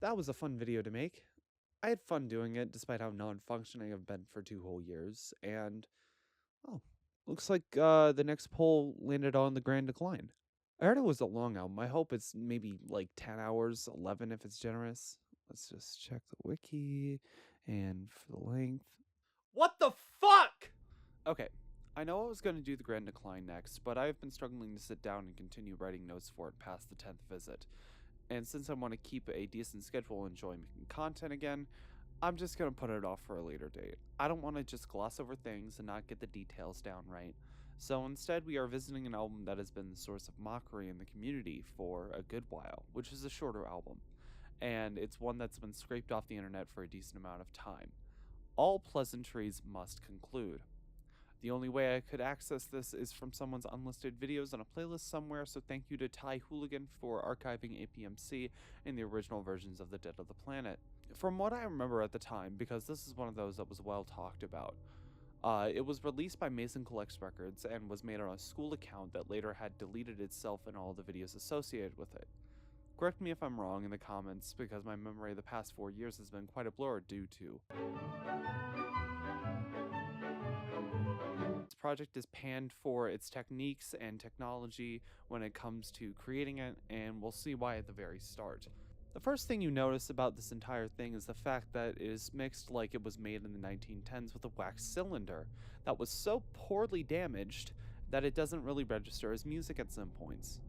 That was a fun video to make. I had fun doing it despite how non-functioning I've been for 2 whole years, and oh, looks like the next poll landed on the Grand Decline. I heard it was a long album. I hope it's maybe like 10 hours, 11 if it's generous. Let's just check the wiki, and for the length. What the fuck? Okay, I know I was going to do the Grand Decline next, but I've been struggling to sit down and continue writing notes for it past the 10th visit. And since I want to keep a decent schedule and enjoy making content again, I'm just going to put it off for a later date. I don't want to just gloss over things and not get the details down right. So instead, we are visiting an album that has been the source of mockery in the community for a good while, which is a shorter album. And it's one that's been scraped off the internet for a decent amount of time. All Pleasantries must conclude. The only way I could access this is from someone's unlisted videos on a playlist somewhere, so thank you to Ty Hooligan for archiving APMC in the original versions of The Dead of the Planet. From what I remember at the time, because this is one of those that was well talked about, it was released by Mason Collects Records and was made on a school account that later had deleted itself and all the videos associated with it. Correct me if I'm wrong in the comments, because my memory of the past 4 years has been quite a blur due to this project is panned for its techniques and technology when it comes to creating it, and we'll see why at the very start. The first thing you notice about this entire thing is the fact that it is mixed like it was made in the 1910s with a wax cylinder that was so poorly damaged that it doesn't really register as music at some points.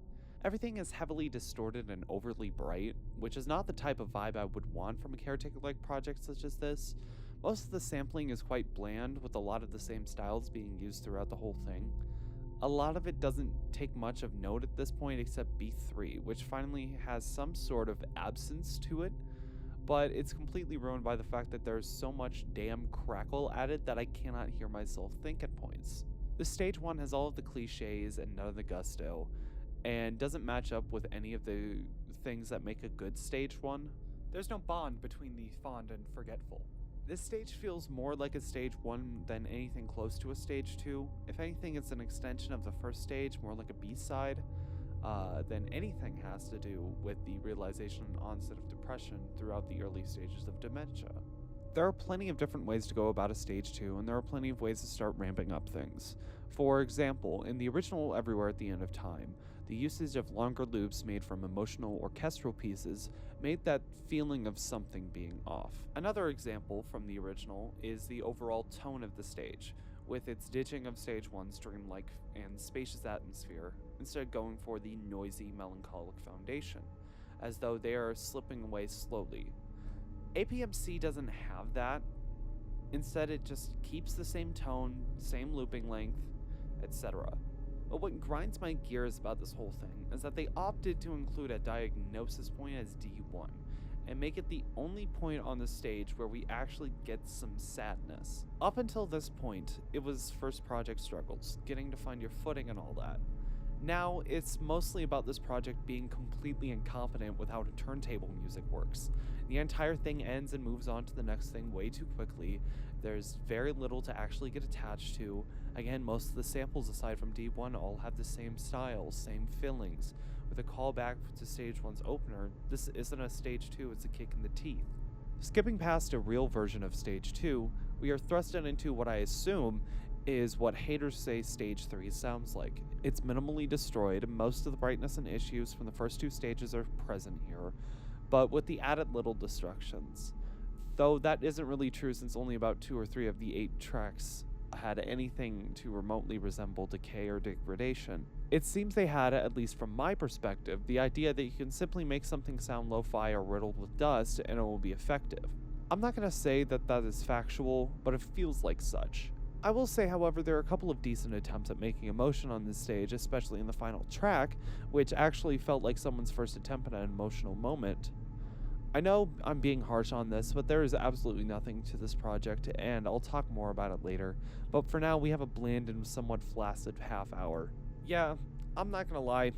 Everything is heavily distorted and overly bright, which is not the type of vibe I would want from a caretaker-like project such as this. Most of the sampling is quite bland, with a lot of the same styles being used throughout the whole thing. A lot of it doesn't take much of note at this point except B3, which finally has some sort of absence to it, but it's completely ruined by the fact that there's so much damn crackle added that I cannot hear myself think at points. The stage 1 has all of the cliches and none of the gusto, and doesn't match up with any of the things that make a good stage 1. There's no bond between the fond and forgetful. This stage feels more like a stage 1 than anything close to a stage 2. If anything, it's an extension of the first stage, more like a B-side, than anything has to do with the realization and onset of depression throughout the early stages of dementia. There are plenty of different ways to go about a stage 2, and there are plenty of ways to start ramping up things. For example, in the original Everywhere at the End of Time, the usage of longer loops made from emotional orchestral pieces made that feeling of something being off. Another example from the original is the overall tone of the stage, with its ditching of stage 1's dreamlike and spacious atmosphere, instead going for the noisy, melancholic foundation, as though they are slipping away slowly. APMC doesn't have that. Instead, it just keeps the same tone, same looping length, etc. But what grinds my gears about this whole thing is that they opted to include a diagnosis point as D1, and make it the only point on the stage where we actually get some sadness. Up until this point, it was first project struggles, getting to find your footing and all that. Now, it's mostly about this project being completely incompetent with how turntable music works. The entire thing ends and moves on to the next thing way too quickly. There's very little to actually get attached to. Again, most of the samples aside from D1 all have the same styles, same fillings. With a callback to stage 1's opener, this isn't a stage 2, it's a kick in the teeth. Skipping past a real version of stage 2, we are thrusted into what I assume is what haters say stage 3 sounds like. It's minimally destroyed, most of the brightness and issues from the first 2 stages are present here, but with the added little destructions. Though that isn't really true since only about 2 or 3 of the 8 tracks had anything to remotely resemble decay or degradation. It seems they had, at least from my perspective, the idea that you can simply make something sound lo-fi or riddled with dust and it will be effective. I'm not going to say that that is factual, but it feels like such. I will say, however, there are a couple of decent attempts at making emotion on this stage, especially in the final track, which actually felt like someone's first attempt at an emotional moment. I know I'm being harsh on this, but there is absolutely nothing to this project, and I'll talk more about it later, but for now we have a bland and somewhat flaccid half hour. Yeah, I'm not gonna lie,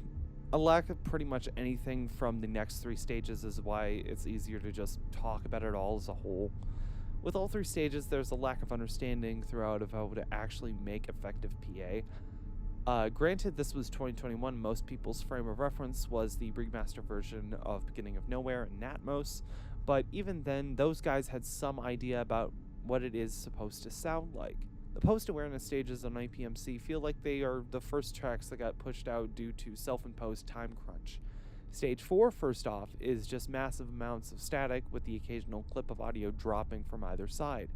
a lack of pretty much anything from the next 3 stages is why it's easier to just talk about it all as a whole. With all 3 stages, there's a lack of understanding throughout of how to actually make effective PA. Granted, this was 2021, most people's frame of reference was the remaster version of Beginning of Nowhere and Natmos, but even then, those guys had some idea about what it is supposed to sound like. The post-awareness stages on IPMC feel like they are the first tracks that got pushed out due to self-imposed time crunch. Stage 4, first off, is just massive amounts of static with the occasional clip of audio dropping from either side.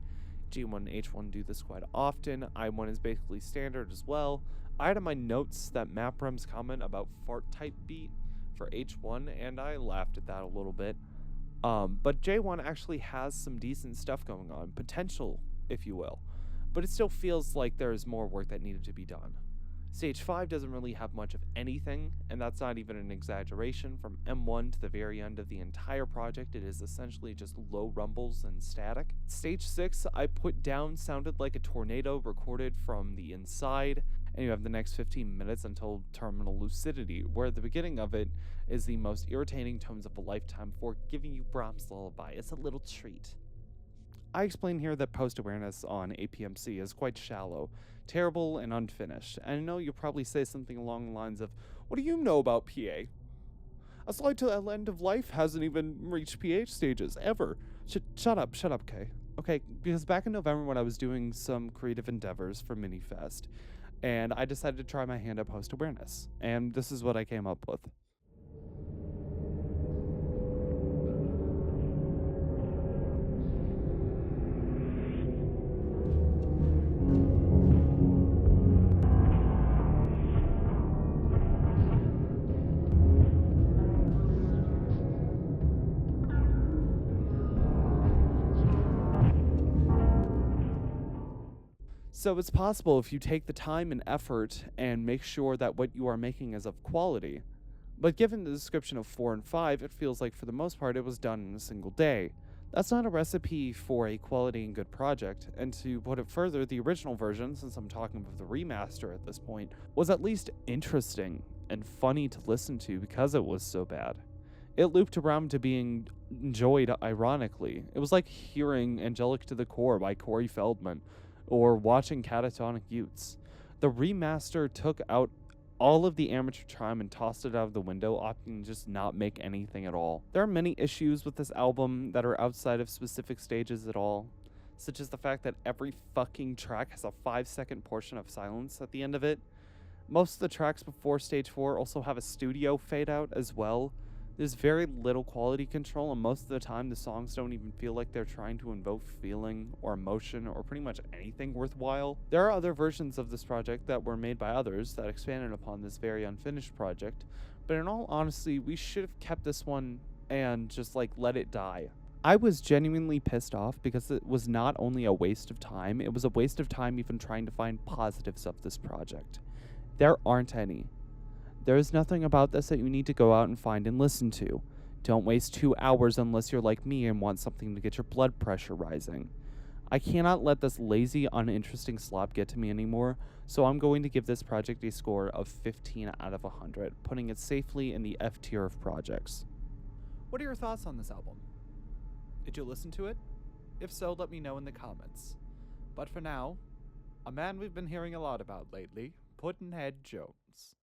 G1 and H1 do this quite often, I1 is basically standard as well. I had in my notes that MapRem's comment about fart type beat for H1, and I laughed at that a little bit. But J1 actually has some decent stuff going on, potential, if you will, but it still feels like there is more work that needed to be done. Stage 5 doesn't really have much of anything, and that's not even an exaggeration. From M1 to the very end of the entire project, it is essentially just low rumbles and static. Stage 6, I put down, sounded like a tornado recorded from the inside, and you have the next 15 minutes until terminal lucidity, where the beginning of it is the most irritating tones of a lifetime for giving you Brahms' lullaby. It's a little treat. I explain here that post-awareness on APMC is quite shallow, terrible, and unfinished, and I know you'll probably say something along the lines of, what do you know about PA? A slide to the end of life hasn't even reached PH stages, ever. Shut up, Kay. Okay, because back in November when I was doing some creative endeavors for MiniFest, and I decided to try my hand at post-awareness, and this is what I came up with. So it's possible if you take the time and effort and make sure that what you are making is of quality. But given the description of 4 and 5, it feels like for the most part it was done in a single day. That's not a recipe for a quality and good project, and to put it further, the original version, since I'm talking about the remaster at this point, was at least interesting and funny to listen to because it was so bad. It looped around to being enjoyed ironically. It was like hearing Angelic to the Core by Corey Feldman, or watching Catatonic Youths. The remaster took out all of the amateur charm and tossed it out of the window, opting to just not make anything at all. There are many issues with this album that are outside of specific stages at all, such as the fact that every fucking track has a 5-second portion of silence at the end of it. Most of the tracks before Stage 4 also have a studio fade out as well. There's very little quality control, and most of the time the songs don't even feel like they're trying to invoke feeling or emotion or pretty much anything worthwhile. There are other versions of this project that were made by others that expanded upon this very unfinished project, but in all honesty, we should have kept this one and just let it die. I was genuinely pissed off because it was not only a waste of time, it was a waste of time even trying to find positives of this project. There aren't any. There is nothing about this that you need to go out and find and listen to. Don't waste 2 hours unless you're like me and want something to get your blood pressure rising. I cannot let this lazy, uninteresting slop get to me anymore, so I'm going to give this project a score of 15 out of 100, putting it safely in the F tier of projects. What are your thoughts on this album? Did you listen to it? If so, let me know in the comments. But for now, a man we've been hearing a lot about lately, Pudd'nhead Jones.